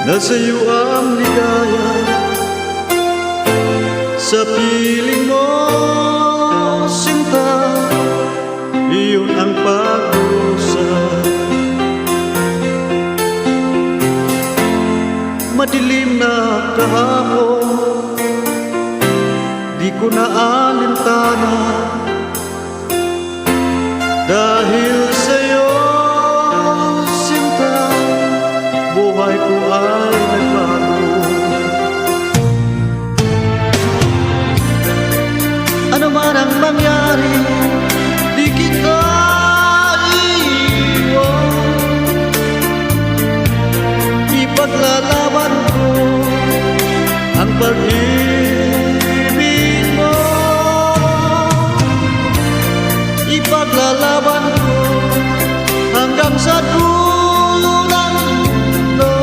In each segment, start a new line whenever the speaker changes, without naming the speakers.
Nasa iyo ang ligaya, sa piling mo, sinta, iyon ang pag-usa. Madilim na kahapon, di ko na alintana, dahil sa'yo, sinta, buhay ko ay nagbago. Ano man ang mangyari, di kita iiwan. Ipaglalaban ko ang pag-ibig mo. Ipaglalaban ko hanggang sa dulo ng mundo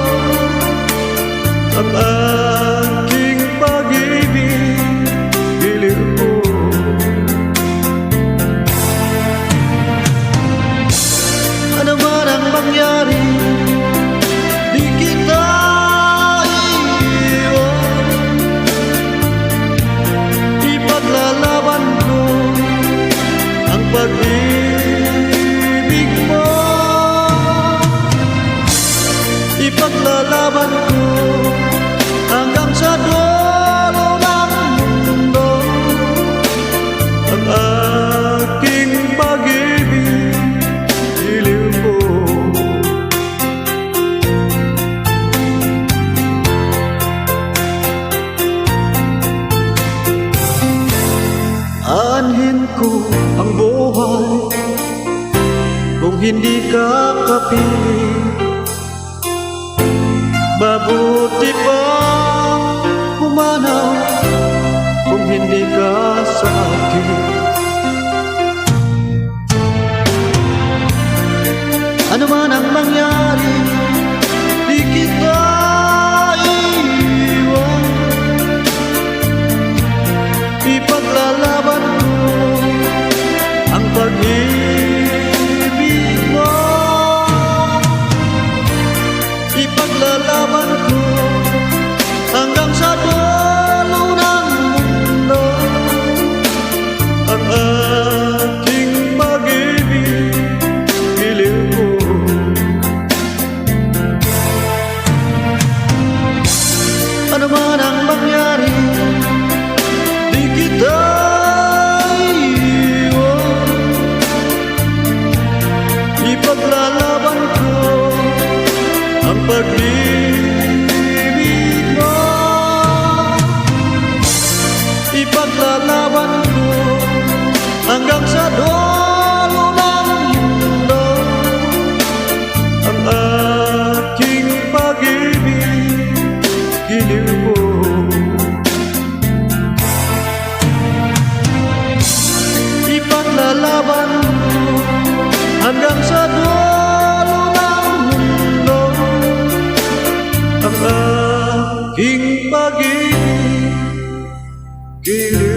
ang aking pag-ibig, hiling ko. Ano man ang mangyari, di kita iiwan. Ipaglalaban ko ang pag-ibig mo. Ipaglalaban ko hanggang sa dulo ng mundo ang aking pag-ibig, hiling ko. Aanhin ko ang buhay kung hindi ka kapiling. Mabuti pa humanaw kung hindi ka sa akin. Ano man ang mangyari, di kita iiwan. Ipaglalaban ko ang pag-ibig mo. Ipaglalaban ko hanggang sa dulo ng mundo ang aking pag-ibig, hiling ko. Ano man ang mangyari, di kita iiwan. Ipaglalaban ko ang pag-ibig mo. Ipaglalaban ko hanggang sa dulo ng mundo ang aking pag-ibig, hiling ko. Ipaglalaban ko hanggang sa dulo ng mundo ang aking pag-ibig, hiling ko.